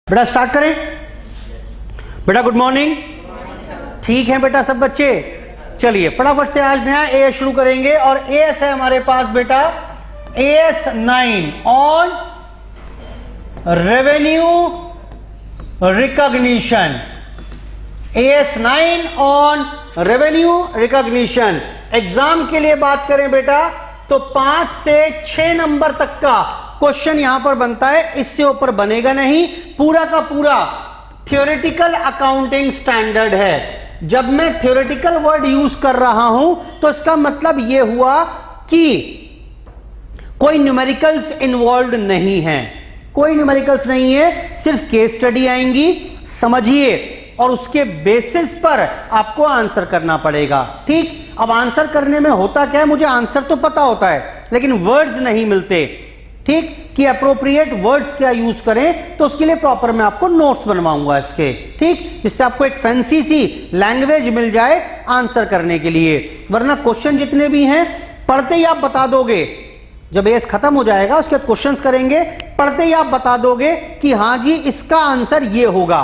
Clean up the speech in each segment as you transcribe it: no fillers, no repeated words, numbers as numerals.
बेटा स्टार्ट करें। बेटा गुड मॉर्निंग। ठीक है बेटा सब बच्चे, चलिए फटाफट से आज नया एएस शुरू करेंगे। और एएस है हमारे पास बेटा as 9 on revenue recognition. As 9 on revenue recognition. Exam के लिए बात करें बेटा तो 5 से 6 नंबर तक का क्वेश्चन यहां पर बनता है, इससे ऊपर बनेगा नहीं। पूरा का पूरा थ्योरेटिकल अकाउंटिंग स्टैंडर्ड है। जब मैं थ्योरेटिकल वर्ड यूज कर रहा हूं तो इसका मतलब यह हुआ कि कोई न्यूमेरिकल्स इन्वॉल्व नहीं है, कोई न्यूमेरिकल्स नहीं है, सिर्फ केस स्टडी आएंगी, समझिए और उसके बेसिस पर आपको आंसर करना पड़ेगा। ठीक, अब आंसर करने में होता क्या है, मुझे आंसर तो पता होता है लेकिन वर्ड्स नहीं मिलते। ठीक, कि अप्रोप्रिएट वर्ड्स क्या यूज करें, तो उसके लिए प्रॉपर मैं आपको नोट्स बनवाऊंगा इसके, ठीक, जिससे आपको एक फैंसी सी लैंग्वेज मिल जाए आंसर करने के लिए। वरना क्वेश्चन जितने भी हैं पढ़ते ही आप बता दोगे, जब एस खत्म हो जाएगा उसके बाद क्वेश्चंस करेंगे, पढ़ते ही आप बता दोगे कि हां जी इसका आंसर ये होगा।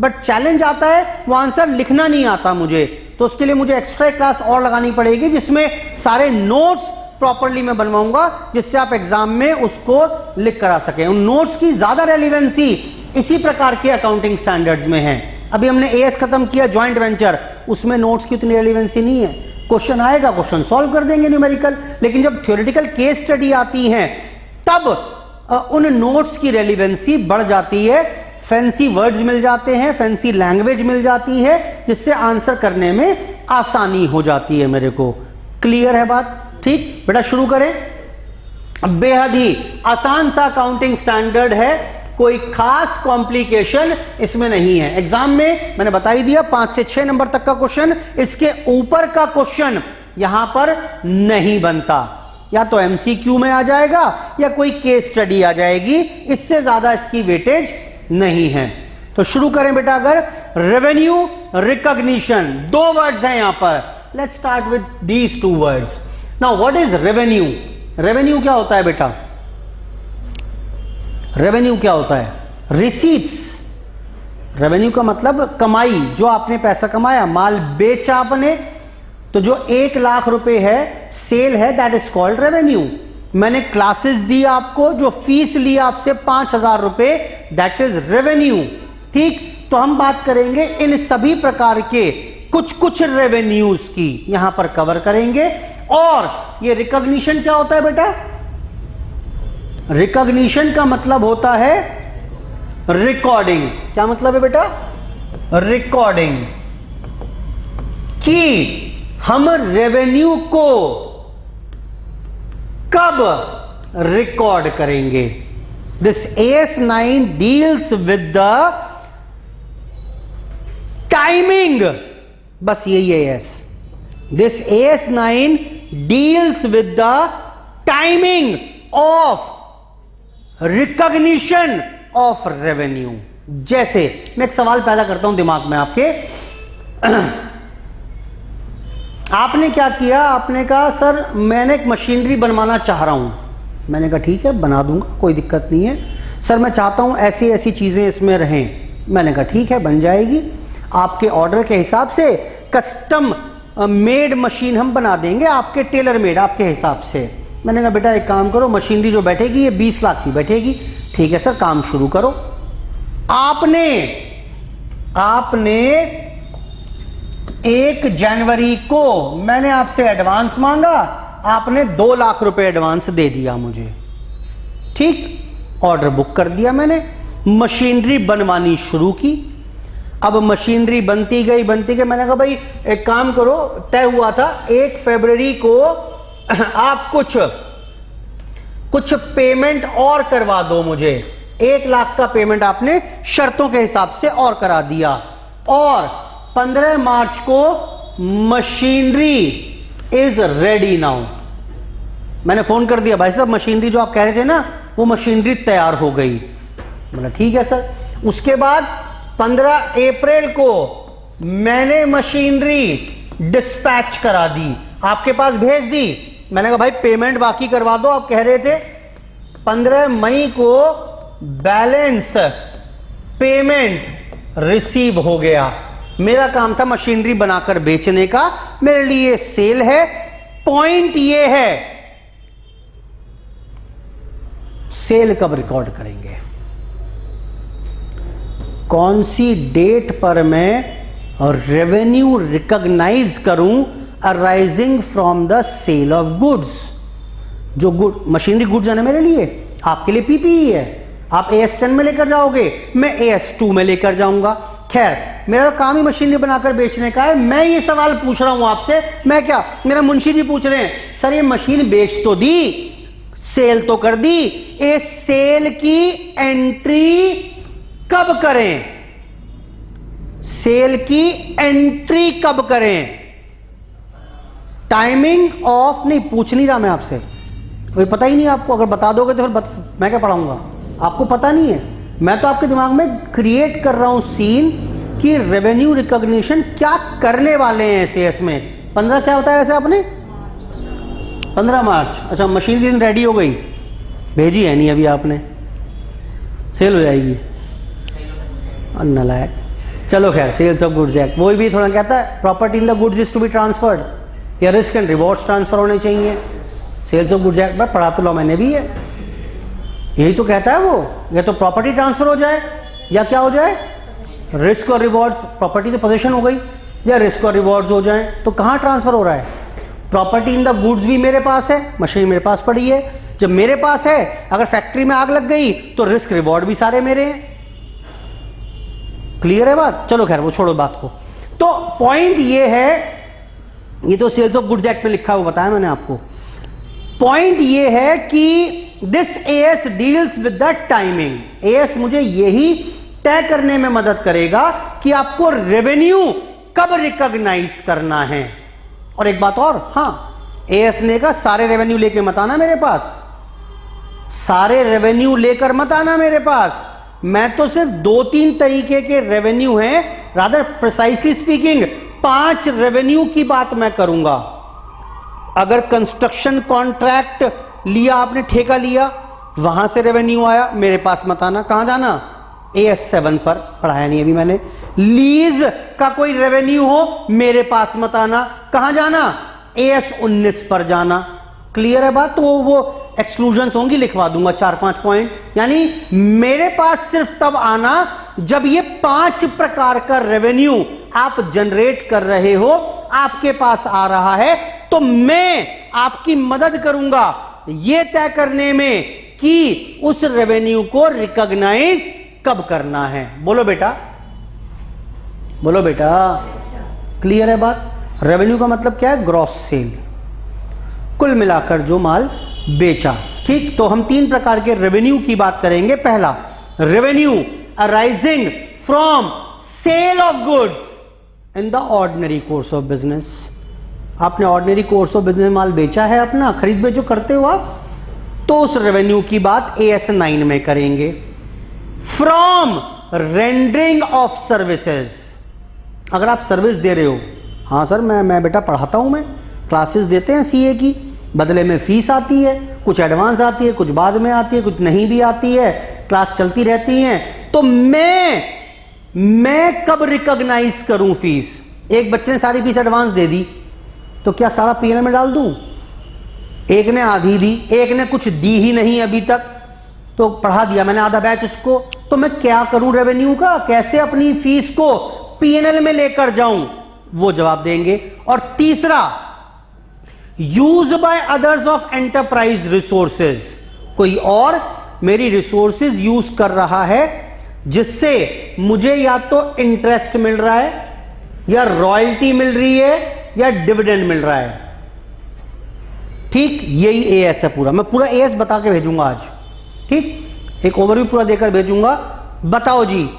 बट चैलेंज आता है वो आंसर लिखना नहीं आता मुझे, तो उसके लिए मुझे एक्स्ट्रा क्लास और लगानी पड़ेगी जिसमें सारे नोट्स प्रॉपर्ली मैं बनवाऊंगा, जिससे आप एग्जाम में उसको लिख कर आ सकें। उन नोट्स की ज्यादा रेलिवेंसी इसी प्रकार के अकाउंटिंग स्टैंडर्ड्स में है। अभी हमने एएस खत्म किया जॉइंट वेंचर, उसमें नोट्स की उतनी रेलिवेंसी नहीं है। क्वेश्चन आएगा, क्वेश्चन सॉल्व कर देंगे न्यूमेरिकल, लेकिन जब थ्योरेटिकल केस स्टडी आती है तब उन नोट्स की रेलिवेंसी बढ़ जाती है, फैंसी वर्ड्स मिल जाते हैं, फैंसी लैंग्वेज मिल जाती है, जिससे आंसर करने में आसानी हो जाती है मेरे को। क्लियर है बात? ठीक बेटा शुरू करें। बेहद ही आसान सा अकाउंटिंग स्टैंडर्ड है, कोई खास कॉम्प्लिकेशन इसमें नहीं है। एग्जाम में मैंने बता ही दिया 5 से 6 नंबर तक का क्वेश्चन, इसके ऊपर का क्वेश्चन यहां पर नहीं बनता, या तो एमसीक्यू में आ जाएगा या कोई केस स्टडी आ जाएगी, इससे ज्यादा इसकी वेटेज नहीं है। तो शुरू करें बेटा। अगर रेवेन्यू रिकॉग्निशन, 2 वर्ड्स हैं यहां पर, let's start with these 2 words. Now what is revenue? Revenue क्या होता है बेटा? रेवेन्यू क्या होता है? रिसीट्स। रेवेन्यू का मतलब कमाई, जो आपने पैसा कमाया, माल बेचा आपने, तो जो 1 लाख रुपए है सेल है, दैट इज कॉल्ड रेवेन्यू। मैंने क्लासेस दी आपको, जो फीस ली आपसे 5000 रुपए, दैट इज रेवेन्यू। ठीक, तो हम बात करेंगे इन सभी प्रकार के कुछ कुछ रेवेन्यूज की यहां पर कवर करेंगे। और ये रिकॉग्निशन क्या होता है बेटा? रिकॉग्निशन का मतलब होता है रिकॉर्डिंग। क्या मतलब है बेटा? रिकॉर्डिंग, कि हम रेवेन्यू को कब रिकॉर्ड करेंगे। This as 9 deals with the timing, बस यही है as. This as 9 deals with the timing of recognition of revenue. जैसे मैं एक सवाल पैदा करता हूं दिमाग में आपके, आपने क्या किया, आपने कहा सर मैंने एक मशीनरी बनवाना चाह रहा हूं। मैंने कहा ठीक है बना दूंगा, कोई दिक्कत नहीं है। सर मैं चाहता हूं ऐसी ऐसी चीजें इसमें रहें। मैंने कहा ठीक है बन जाएगी, आपके ऑर्डर के हिसाब से कस्टम मेड मशीन हम बना देंगे, आपके टेलर मेड आपके हिसाब से। मैंने कहा बेटा एक काम करो, मशीनरी जो बैठेगी ये 20 लाख की बैठेगी। ठीक है सर काम शुरू करो। आपने 1 जनवरी को मैंने आपसे एडवांस मांगा, आपने 2 लाख रुपए एडवांस दे दिया मुझे। ठीक, ऑर्डर बुक कर दिया मैंने, मशीनरी बनवानी शुरू की। अब मशीनरी बनती गई मैंने कहा भाई एक काम करो, तय हुआ था 1 फरवरी को आप कुछ पेमेंट और करवा दो मुझे। 1 लाख का पेमेंट आपने शर्तों के हिसाब से और करा दिया, और 15 मार्च को मशीनरी इज रेडी नाउ। मैंने फोन कर दिया भाई साहब मशीनरी जो आप कह रहे थे ना वो मशीनरी तैयार हो गई। बोला ठीक है सर। उसके बाद 15 अप्रैल को मैंने मशीनरी डिस्पैच करा दी, आपके पास भेज दी। मैंने कहा भाई पेमेंट बाकी करवा दो, आप कह रहे थे। 15 मई को बैलेंस पेमेंट रिसीव हो गया। मेरा काम था मशीनरी बनाकर बेचने का, मेरे लिए सेल है। पॉइंट ये है, सेल कब रिकॉर्ड करेंगे, कौन सी डेट पर मैं रेवेन्यू रिकॉग्नाइज करूं arising from the sale of goods. जो गुड मशीनरी गुड्स है ना मेरे लिए, आपके लिए पीपीई है, आप AS10 में लेकर जाओगे, मैं AS2 में लेकर जाऊंगा। खैर, मेरा तो काम ही मशीनरी बनाकर बेचने का है। मैं ये सवाल पूछ रहा हूं आपसे, मैं क्या, मेरा मुंशी जी पूछ रहे हैं, सर ये मशीन बेच तो दी, सेल तो कर दी, ये सेल की एंट्री कब करें, सेल की एंट्री कब करें, टाइमिंग ऑफ नहीं पूछ नहीं रहा मैं आपसे, कोई पता ही नहीं आपको। अगर बता दोगे तो फिर मैं क्या पढ़ाऊंगा, आपको पता नहीं है। मैं तो आपके दिमाग में क्रिएट कर रहा हूं सीन कि रेवेन्यू रिकॉग्निशन क्या करने वाले हैं एसएएस में। 15 क्या होता है ऐसे आपने 15 मार्च, अच्छा मशीन दिन रेडी हो गई, भेजी है नहीं अभी आपने, सेल हो जाएगी, नालायक। चलो खैर, सेल्स ऑफ गुड्स एक्ट वही भी थोड़ा कहता है property in the goods is to be transferred, या रिस्क एंड रिवॉर्ड्स ट्रांसफर होने चाहिए। सेल्स ऑफ गुड्स एक्ट में पढ़ा तो लो मैंने भी है, यही तो कहता है वो, या तो प्रॉपर्टी ट्रांसफर हो जाए या क्या हो जाए, रिस्क और रिवॉर्ड। प्रॉपर्टी तो पोजीशन हो गई, या रिस्क और रिवॉर्ड्स हो जाए, तो कहाँ ट्रांसफर हो रहा है, प्रॉपर्टी इन द गुड्स भी मेरे पास है, मशीन मेरे पास पड़ी है। जब मेरे पास है, अगर फैक्ट्री में आग लग गई तो रिस्क रिवॉर्ड भी सारे मेरे हैं। क्लियर है बात, चलो खैर वो छोड़ो बात को। तो पॉइंट ये है, ये तो सेल्स ऑफ गुड्स एक्ट में लिखा हुआ बताया मैंने आपको। पॉइंट ये है कि this as deals with the timing. As मुझे यही तय करने में मदद करेगा कि आपको रेवेन्यू कब रिकॉग्नाइज करना है। और एक बात और, हाँ एएस ने कहा सारे रेवेन्यू लेके मत आना मेरे पास, सारे रेवेन्यू लेकर मत आना मेरे पास, मैं तो सिर्फ 2-3 तरीके के रेवेन्यू हैं, रादर प्रिसाइसली स्पीकिंग 5 रेवेन्यू की बात मैं करूंगा। अगर कंस्ट्रक्शन कॉन्ट्रैक्ट लिया आपने, ठेका लिया, वहां से रेवेन्यू आया, मेरे पास मत आना, कहां जाना, AS7 पर, पढ़ाया नहीं अभी मैंने। लीज का कोई रेवेन्यू हो, मेरे पास मत आना, कहां जाना, AS19 पर जाना। क्लियर है बात, तो वो एक्सक्लूजन्स होंगी, लिखवा दूंगा 4-5 पॉइंट। यानी मेरे पास सिर्फ तब आना जब ये 5 प्रकार का रेवेन्यू आप जनरेट कर रहे हो, आपके पास आ रहा है, तो मैं आपकी मदद करूंगा यह तय करने में कि उस रेवेन्यू को रिकॉग्नाइज कब करना है। बोलो बेटा, बोलो बेटा, क्लियर है बात। रेवेन्यू का मतलब क्या है, ग्रॉस सेल, कुल मिलाकर जो माल बेचा। ठीक, तो हम 3 प्रकार के रेवेन्यू की बात करेंगे। पहला, revenue arising from sale of goods in the ordinary course of business. आपने ऑर्डिनरी कोर्स ऑफ बिजनेस माल बेचा है अपना, खरीद बेचो करते हो आप, तो उस रेवेन्यू की बात AS9 में करेंगे। फ्रॉम रेंडरिंग ऑफ सर्विसेज, अगर आप सर्विस दे रहे हो, हाँ सर मैं बेटा पढ़ाता हूं, मैं क्लासेस देते हैं CA की, बदले में फीस आती है, कुछ एडवांस आती है, कुछ बाद में आती है, कुछ नहीं भी आती है, क्लास चलती रहती है, तो मैं कब रिकॉग्नाइज करूं फीस। एक बच्चे ने सारी फीस एडवांस दे दी, तो क्या सारा PL में डाल दूं, एक ने आधी दी, एक ने कुछ दी ही नहीं अभी तक, तो पढ़ा दिया मैंने आधा बैच उसको, तो मैं क्या करूं रेवेन्यू का, कैसे अपनी फीस को P&L में लेकर जाऊं, वो जवाब देंगे। और तीसरा, use by others of enterprise resources, कोई और मेरी रिसोर्सेज यूज कर रहा है जिससे मुझे या तो इंटरेस्ट मिल रहा है, या रॉयल्टी मिल रही है, या डिविडेंड मिल रहा है। ठीक, यही AS है पूरा, मैं पूरा AS बता के भेजूंगा आज। ठीक, एक ओवरव्यू पूरा देकर भेजूंगा। बताओ जी,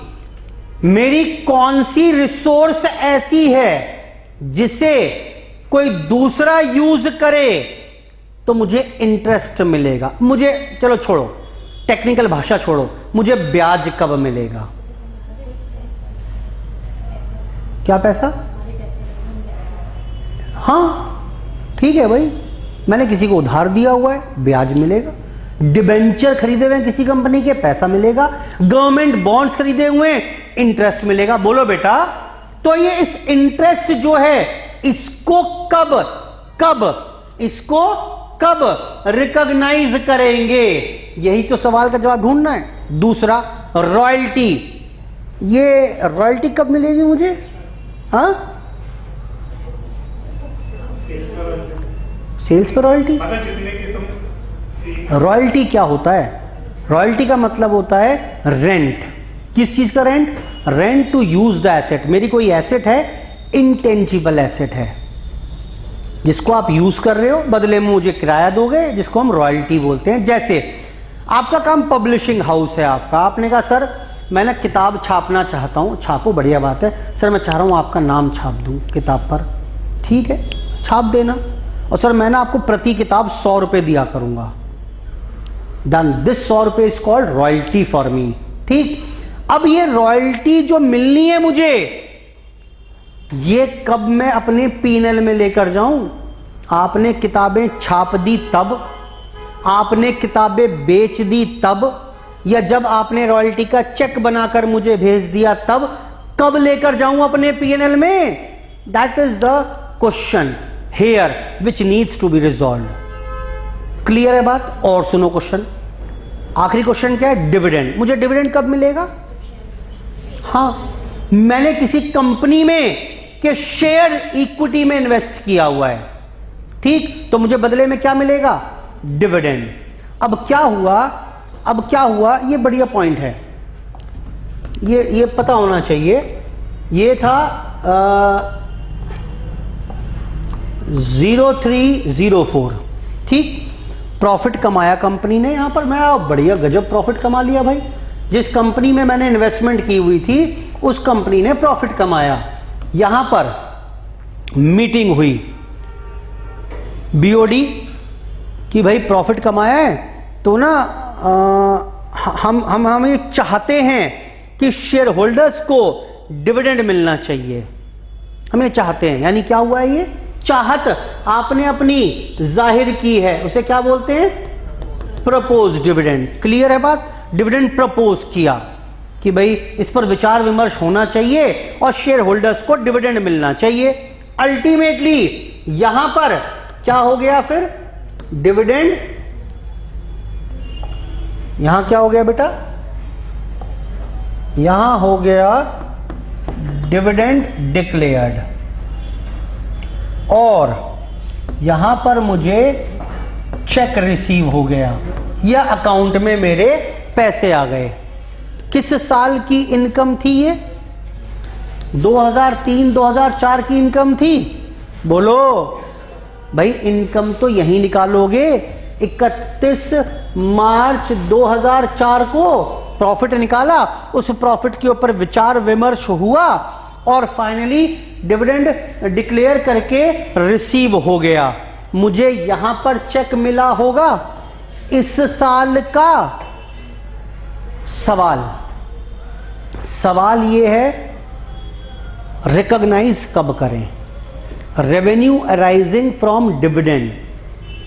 मेरी कौन सी रिसोर्स ऐसी है जिसे कोई दूसरा यूज करे तो मुझे इंटरेस्ट मिलेगा, मुझे, चलो छोड़ो टेक्निकल भाषा छोड़ो, मुझे ब्याज कब मिलेगा, क्या पैसा, हाँ ठीक है भाई, मैंने किसी को उधार दिया हुआ है, ब्याज मिलेगा। डिबेंचर खरीदे हुए किसी कंपनी के, पैसा मिलेगा। गवर्नमेंट बॉन्ड्स खरीदे हुए, इंटरेस्ट मिलेगा। बोलो बेटा, तो ये इस इंटरेस्ट जो है इसको कब रिकॉग्नाइज करेंगे, यही तो सवाल का जवाब ढूंढना है। दूसरा, रॉयल्टी। ये रॉयल्टी कब मिलेगी मुझे? हाँ, सेल्स पर रॉयल्टी। रॉयल्टी क्या होता है? रॉयल्टी का मतलब होता है रेंट। किस चीज का rent? Rent to use the asset. मेरी कोई एसेट है, इंटेंजिबल एसेट है, जिसको आप यूज कर रहे हो, बदले में मुझे किराया दोगे, जिसको हम रॉयल्टी बोलते हैं। जैसे आपका काम पब्लिशिंग हाउस है आपका, आपने कहा सर मैं ना किताब छापना चाहता हूं। छापो, बढ़िया बात है। सर मैं चाह रहा हूं आपका नाम छाप दूं किताब पर। ठीक है, छाप देना। और सर मैं ना आपको प्रति किताब 100 रुपए दिया करूंगा। डन, दिस 100 रुपए is called royalty for me. ठीक, अब ये रॉयल्टी जो मिलनी है मुझे, ये कब मैं अपने P&L में लेकर जाऊं? आपने किताबें छाप दी तब, आपने किताबें बेच दी तब, या जब आपने रॉयल्टी का चेक बनाकर मुझे भेज दिया तब? कब लेकर जाऊं अपने P&L में? That is the question here which needs to be resolve. Clear है बात? और सुनो क्वेश्चन, आखिरी क्वेश्चन क्या है? डिविडेंड। मुझे डिविडेंड कब मिलेगा? हाँ, मैंने किसी कंपनी में के शेयर इक्विटी में इन्वेस्ट किया हुआ है, ठीक, तो मुझे बदले में क्या मिलेगा? डिविडेंड। अब क्या हुआ, ये बढ़िया पॉइंट है, ये पता होना चाहिए। ये था 0304, ठीक। प्रॉफिट कमाया कंपनी ने, यहां पर मैं बढ़िया गजब प्रॉफिट कमा लिया भाई। जिस कंपनी में मैंने इन्वेस्टमेंट की हुई थी उस कंपनी ने प्रॉफिट कमाया। यहां पर मीटिंग हुई बीओडी कि भाई प्रॉफिट कमाया है तो ना हम ये चाहते हैं कि शेयर होल्डर्स को डिविडेंड मिलना चाहिए, हम ये चाहते हैं। यानी क्या हुआ है? ये चाहत आपने अपनी जाहिर की है, उसे क्या बोलते हैं? Propose dividend. क्लियर है बात? डिविडेंड प्रपोज किया कि भाई इस पर विचार विमर्श होना चाहिए और शेयर होल्डर्स को डिविडेंड मिलना चाहिए। अल्टीमेटली यहां पर क्या हो गया? फिर डिविडेंड, यहां क्या हो गया बेटा? यहां हो गया डिविडेंड डिक्लेयर्ड, और यहां पर मुझे चेक रिसीव हो गया या अकाउंट में मेरे पैसे आ गए। किस साल की इनकम थी ये? 2003-2004 की इनकम थी। बोलो भाई, इनकम तो यही निकालोगे। 31 मार्च 2004 को प्रॉफिट निकाला, उस प्रॉफिट के ऊपर विचार विमर्श हुआ और फाइनली डिविडेंड डिक्लेयर करके रिसीव हो गया। मुझे यहां पर चेक मिला होगा। इस साल का सवाल ये है, रिकॉग्नाइज कब करें? रेवेन्यू अराइजिंग फ्रॉम डिविडेंड,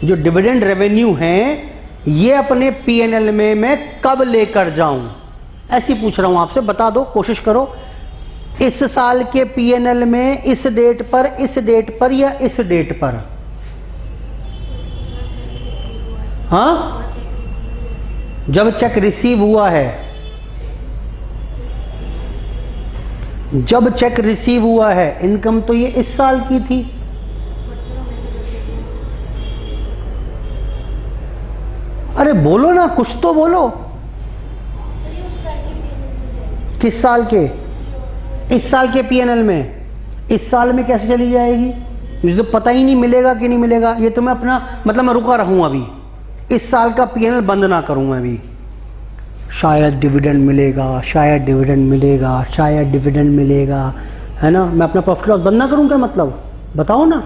जो डिविडेंड रेवेन्यू है ये अपने P&L में मैं कब लेकर जाऊं? ऐसी पूछ रहा हूं आपसे, बता दो, कोशिश करो। इस साल के P&L में इस डेट पर, इस डेट पर या इस डेट पर? हाँ, जब चेक रिसीव हुआ है, जब चेक रिसीव हुआ है। इनकम तो ये इस साल की थी। अरे बोलो ना, कुछ तो बोलो। किस साल के? इस साल के P&L में। इस साल में कैसे चली जाएगी? मुझे तो पता ही नहीं मिलेगा कि नहीं मिलेगा। ये तो मैं अपना मतलब मैं रुका रहूं अभी, इस साल का P&L बंद ना करूंगा अभी। शायद डिविडेंड मिलेगा, शायद डिविडेंड मिलेगा, शायद डिविडेंड मिलेगा, है ना। मैं अपना प्रॉफिट लॉस बंद ना करूं क्या? मतलब बताओ ना।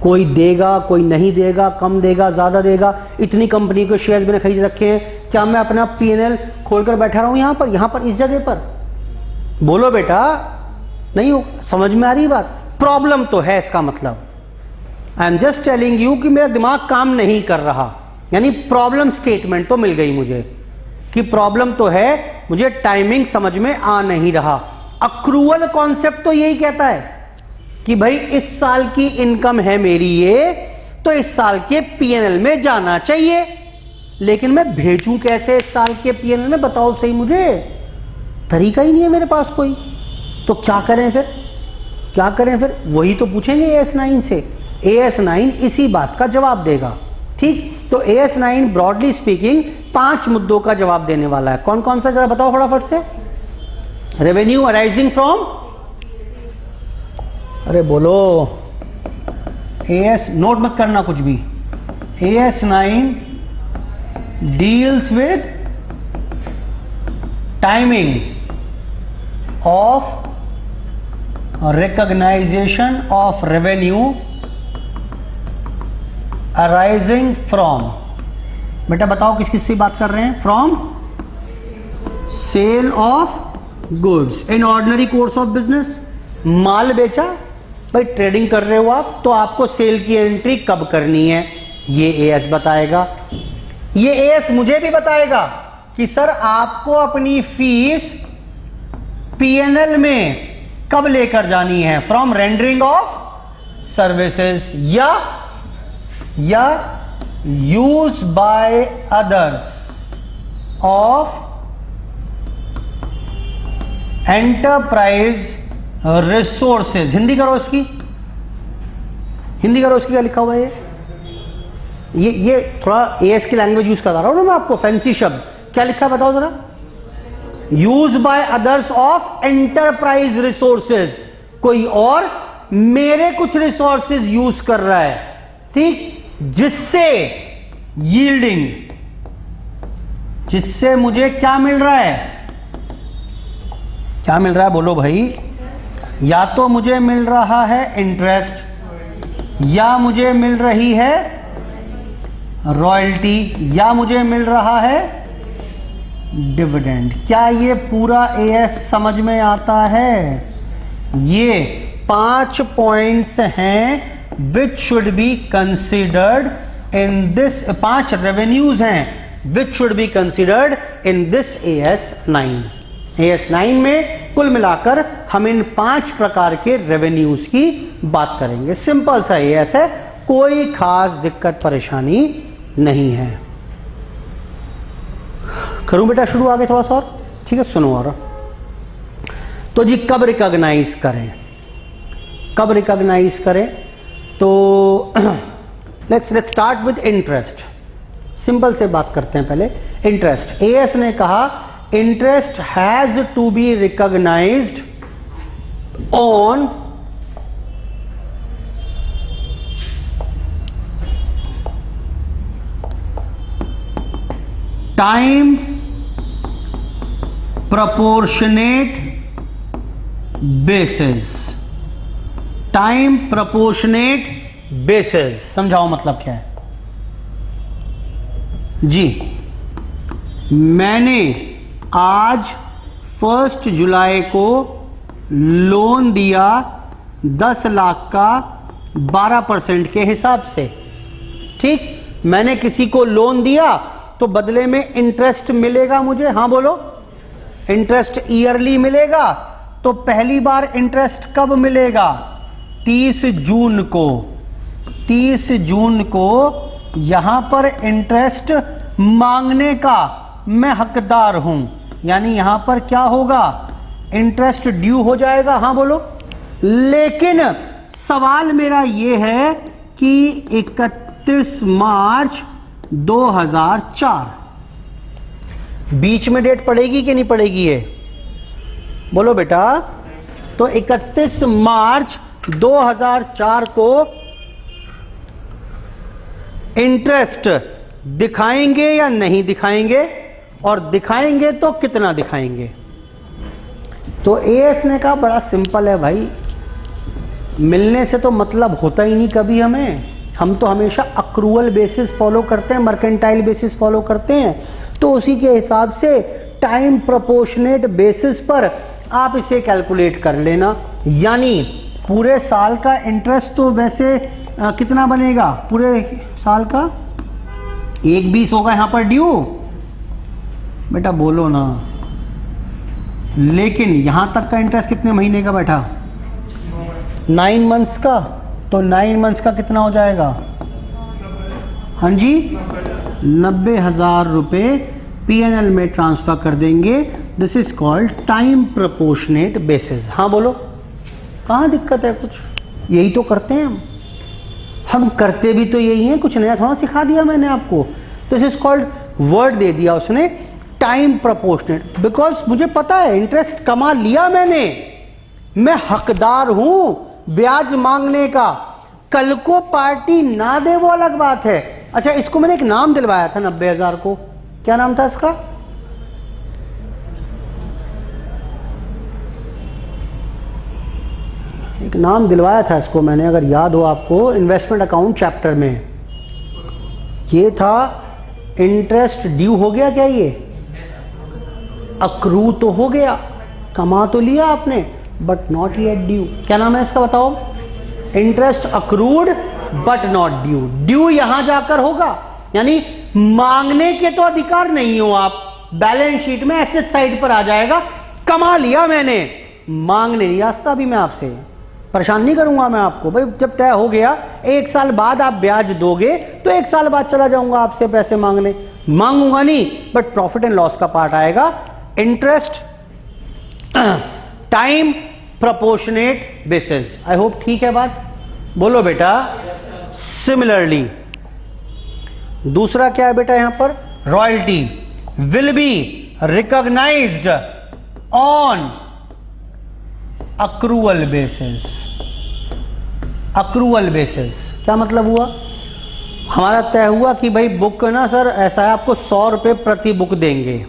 कोई देगा, कोई नहीं देगा, कम देगा, ज़्यादा देगा। इतनी कंपनी के शेयर्स मैंने खरीद रखे हैं, क्या मैं अपना P&L खोलकर बैठा रहूं यहाँ पर इस जगह पर? बोलो बेटा, नहीं हो समझ में आ रही बात? प्रॉब्लम तो है इसका मतलब। I am just telling you कि मेरा दिमाग काम नहीं कर रहा। यानी प्रॉब्लम स्टेटमेंट तो मिल गई मुझे कि प्रॉब्लम तो है, मुझे टाइमिंग समझ में आ नहीं रहा। अक्रूवल कॉन्सेप्ट तो यही कहता है कि भाई इस साल की इनकम है मेरी ये, तो इस साल के पीएनएल में जाना चाहिए, लेकिन मैं भेजूं कैसे इस साल के पीएनएल में, बताओ सही, मुझे तरीका ही नहीं है मेरे पास कोई। तो क्या करें फिर, क्या करें फिर? वही तो पूछेंगे AS9 से। AS9 इसी बात का जवाब देगा। ठीक, तो AS9 ब्रॉडली स्पीकिंग 5 मुद्दों का जवाब देने वाला है। कौन कौन सा, जरा बताओ फटाफट से। रेवेन्यू अराइजिंग फ्रॉम, अरे बोलो, AS, नोट मत करना कुछ भी। AS9 deals with timing of recognition of revenue arising from, बेटा बताओ किस किस से बात कर रहे हैं? From sale of goods in ordinary course of business. माल बेचा, भाई ट्रेडिंग कर रहे हो आप, तो आपको सेल की एंट्री कब करनी है ये AS बताएगा। ये AS मुझे भी बताएगा कि सर आपको अपनी फीस पीएनएल में कब लेकर जानी है, फ्रॉम रेंडरिंग ऑफ सर्विसेज या use by others of enterprise resources. Hindi करो इसकी, हिंदी करो इसकी, क्या लिखा हुआ है ये थोड़ा AS की लैंग्वेज यूज करा रहा हूं ना मैं आपको, फैंसी शब्द। क्या लिखा है बताओ जरा? Use by others of enterprise resources, कोई और मेरे कुछ रिसोर्सेज यूज कर रहा है, ठीक, जिससे यील्डिंग, जिससे मुझे क्या मिल रहा है, क्या मिल रहा है बोलो भाई? या तो मुझे मिल रहा है इंटरेस्ट, या मुझे मिल रही है रॉयल्टी, या मुझे मिल रहा है डिविडेंड। क्या ये पूरा AS समझ में आता है? ये 5 पॉइंट्स हैं which should be considered in this, 5 revenues हैं which should be considered in this AS9। AS9 में कुल मिलाकर हम इन 5 प्रकार के रेवेन्यूज की बात करेंगे। सिंपल सा AS है, कोई खास दिक्कत परेशानी नहीं है। करूं बेटा शुरू आगे थोड़ा सा और, ठीक है, सुनो। और तो जी कब रिकॉग्नाइज करें, कब रिकॉग्नाइज करें? तो let's start with interest. Simple से बात करते हैं पहले। इंटरेस्ट, AS ने कहा interest has to be recognised on time proportionate basis, time proportionate basis। समझाओ मतलब क्या है जी? मैंने आज 1 जुलाई को लोन दिया 10 लाख का 12% के हिसाब से, ठीक। मैंने किसी को लोन दिया तो बदले में इंटरेस्ट मिलेगा मुझे, हाँ बोलो, इंटरेस्ट ईयरली मिलेगा। तो पहली बार इंटरेस्ट कब मिलेगा? 30 जून को। 30 जून को यहां पर इंटरेस्ट मांगने का मैं हकदार हूं, यानी यहां पर क्या होगा? इंटरेस्ट ड्यू हो जाएगा, हाँ बोलो। लेकिन सवाल मेरा यह है कि 31 मार्च 2004 बीच में डेट पड़ेगी कि नहीं पड़ेगी ये बोलो बेटा? तो 31 मार्च 2004 को इंटरेस्ट दिखाएंगे या नहीं दिखाएंगे, और दिखाएंगे तो कितना दिखाएंगे? तो AS ने कहा बड़ा सिंपल है भाई, मिलने से तो मतलब होता ही नहीं कभी हमें, हम तो हमेशा अक्रूवल बेसिस फॉलो करते हैं, मर्केंटाइल बेसिस फॉलो करते हैं। तो उसी के हिसाब से टाइम प्रोपोर्शनेट बेसिस पर आप इसे कैलकुलेट कर लेना। यानी पूरे साल का इंटरेस्ट तो वैसे कितना बनेगा पूरे साल का? 1/20 होगा यहां पर ड्यू, बेटा बोलो ना। लेकिन यहां तक का इंटरेस्ट कितने महीने का बैठा? 9 मंथ्स का। तो 9 मंथ्स का कितना हो जाएगा? हाँ जी, 90,000 रुपये P&L में ट्रांसफर कर देंगे। This is called time proportionate basis. हाँ बोलो, कहाँ दिक्कत है? कुछ यही तो करते हैं हम करते भी तो यही हैं, कुछ नया थोड़ा सिखा दिया मैंने आपको। दिस इज कॉल्ड, वर्ड दे दिया उसने टाइम प्रोपोर्शनेट, बिकॉज मुझे पता है इंटरेस्ट कमा लिया मैंने, मैं हकदार हूं ब्याज मांगने का। कल को पार्टी ना दे वो अलग बात है। अच्छा, इसको मैंने एक नाम दिलवाया था 90,000 को, क्या नाम था इसका? एक नाम दिलवाया था इसको मैंने, अगर याद हो आपको, इन्वेस्टमेंट अकाउंट चैप्टर में। ये था इंटरेस्ट ड्यू। हो गया क्या? ये अक्रू तो हो गया, कमा तो लिया आपने, बट नॉट येट ड्यू। क्या नाम है इसका बताओ? Interest accrued but not due. Due यहां जाकर होगा, यानी मांगने के तो अधिकार नहीं हो आप, बैलेंस शीट में एसेट साइड पर आ जाएगा। कमा लिया मैंने, मांगने नहीं रास्ता। भी मैं आपसे परेशान नहीं करूंगा मैं आपको भाई, जब तय हो गया 1 साल बाद आप ब्याज दोगे तो 1 साल बाद चला जाऊंगा आपसे पैसे मांगने, मांगूंगा नहीं, बट प्रॉफिट एंड लॉस का पार्ट आएगा। Interest time proportionate basis. I hope ठीक है बात, बोलो बेटा। सिमिलरली दूसरा क्या है बेटा यहां पर? Royalty will be recognised on accrual basis. Accrual basis क्या मतलब हुआ? हमारा तय हुआ कि भाई बुक ना सर ऐसा है, आपको 100 रुपये प्रति बुक देंगे।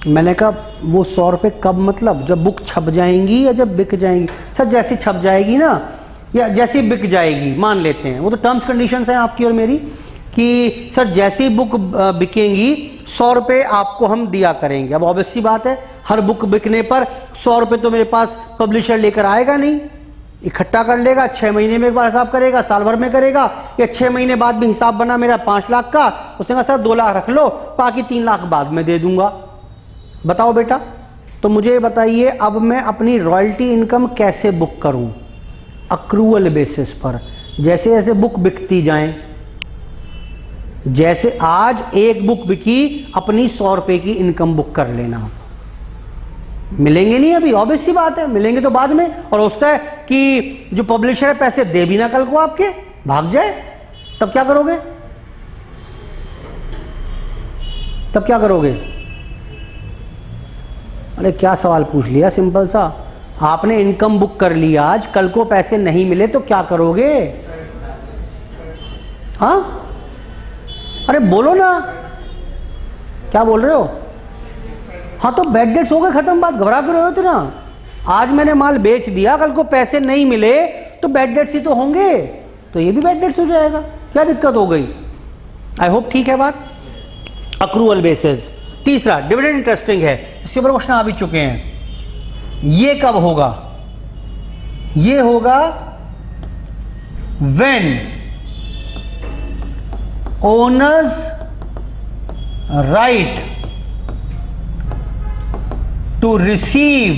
मैंने कहा वो 100 रुपये कब, मतलब जब बुक छप जाएंगी या जब बिक जाएंगी? सर जैसी छप जाएगी ना या जैसी बिक जाएगी, मान लेते हैं, वो तो टर्म्स कंडीशंस हैं आपकी और मेरी, कि सर जैसी बुक बिकेंगी 100 रुपये आपको हम दिया करेंगे। अब ऑब्वियस सी बात है, हर बुक बिकने पर 100 रुपये तो मेरे पास पब्लिशर लेकर आएगा नहीं, इकट्ठा कर लेगा, 6 महीने में एक बार हिसाब करेगा, साल भर में करेगा, या 6 महीने बाद भी हिसाब बना मेरा 5 लाख का, उसने कहा सर 2 लाख रख लो, बाकी 3 लाख बाद में दे दूंगा। बताओ बेटा, तो मुझे बताइए अब मैं अपनी रॉयल्टी इनकम कैसे बुक करूं? अक्रूवल बेसिस पर, जैसे जैसे बुक बिकती जाएं। जैसे आज एक बुक बिकी, अपनी 100 रुपये की इनकम बुक कर लेना। मिलेंगे नहीं अभी, ऑब्वियस सी बात है, मिलेंगे तो बाद में। और होता है कि जो पब्लिशर है पैसे दे भी ना कल को आपके, भाग जाए, तब क्या करोगे? तब क्या करोगे? अरे क्या सवाल पूछ लिया सिंपल सा। आपने इनकम बुक कर लिया आज, कल को पैसे नहीं मिले तो क्या करोगे? हाँ अरे बोलो ना, क्या बोल रहे हो? हाँ तो बैड डेट्स हो गए, खत्म बात, घबरा कर रहे हो तो ना। आज मैंने माल बेच दिया, कल को पैसे नहीं मिले तो बैड डेट्स ही तो होंगे, तो ये भी बैड डेट्स हो जाएगा, क्या दिक्कत हो गई? आई होप ठीक है बात। Accrual basis. तीसरा डिविडेंड इंटरेस्टिंग है, इसके ऊपर क्वेश्चन आ भी चुके हैं। ये कब होगा? ये होगा when owners right to receive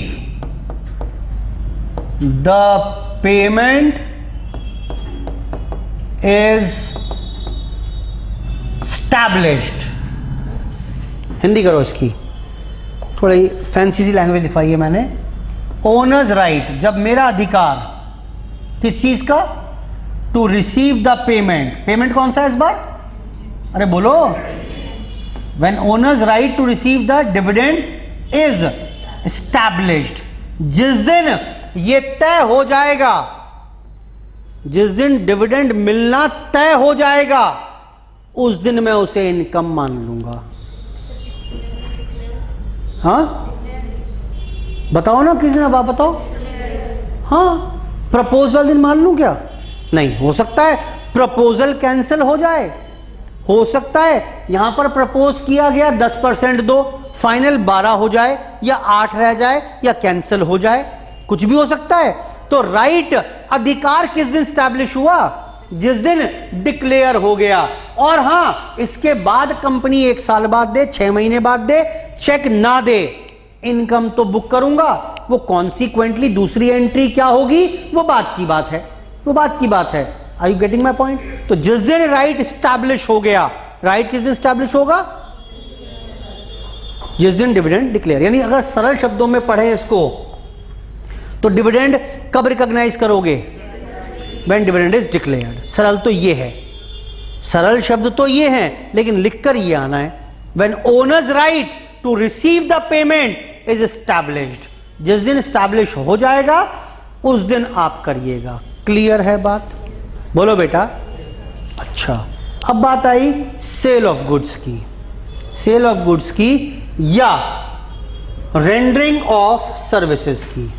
the payment is established. Hindi करो इसकी, थोड़ी फैंसी सी लैंग्वेज लिखवाई है मैंने। ओनर्स राइट, जब मेरा अधिकार किस चीज का? To receive the payment. Payment कौन सा है इस बार? अरे बोलो। When owners right to receive the dividend is established. जिस दिन ये तय हो जाएगा, जिस दिन डिविडेंड मिलना तय हो जाएगा, उस दिन मैं उसे इनकम मान लूंगा। हाँ बताओ ना, किसी ने बात बताओ। हाँ प्रपोजल दिन मान लूं क्या? नहीं, हो सकता है प्रपोजल कैंसिल हो जाए, हो सकता है यहां पर प्रपोज किया गया 10% दो, फाइनल 12 हो जाए या 8 रह जाए या कैंसिल हो जाए, कुछ भी हो सकता है। तो राइट अधिकार किस दिन स्टैब्लिश हुआ? जिस दिन डिक्लेयर हो गया। और हां, इसके बाद कंपनी 1 साल बाद दे, 6 महीने बाद दे, चेक ना दे, इनकम तो बुक करूंगा। वो कॉन्सिक्वेंटली दूसरी एंट्री क्या होगी, वो बात की बात है, वो बात की बात है। Are you getting my point? तो जिस दिन राइट स्टैब्लिश हो गया, राइट किस दिन स्टैब्लिश होगा, जिस दिन डिविडेंड डिक्लेयर। यानी अगर सरल शब्दों में पढ़े इसको, तो डिविडेंड कब रिकॉग्नाइज करोगे, व्हेन डिविडेंड इज डिक्लेयर्ड। सरल तो ये है, सरल शब्द तो ये है, लेकिन लिखकर ये आना है, when owners right to receive the payment is established. जिस दिन एस्टैब्लिश हो जाएगा उस दिन आप करिएगा। क्लियर है बात? बोलो बेटा। अच्छा, अब बात आई सेल ऑफ गुड्स की, सेल ऑफ गुड्स की या रेंडरिंग ऑफ सर्विसेज की।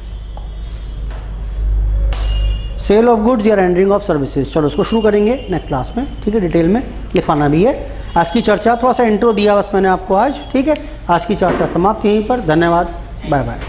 सेल ऑफ गुड्स या रेंडरिंग ऑफ सर्विसेज, चलो उसको शुरू करेंगे नेक्स्ट क्लास में, ठीक है। डिटेल में लिखवाना भी है। आज की चर्चा, थोड़ा सा इंट्रो दिया बस मैंने आपको आज, ठीक है। आज की चर्चा समाप्त यहीं पर। धन्यवाद, बाय बाय।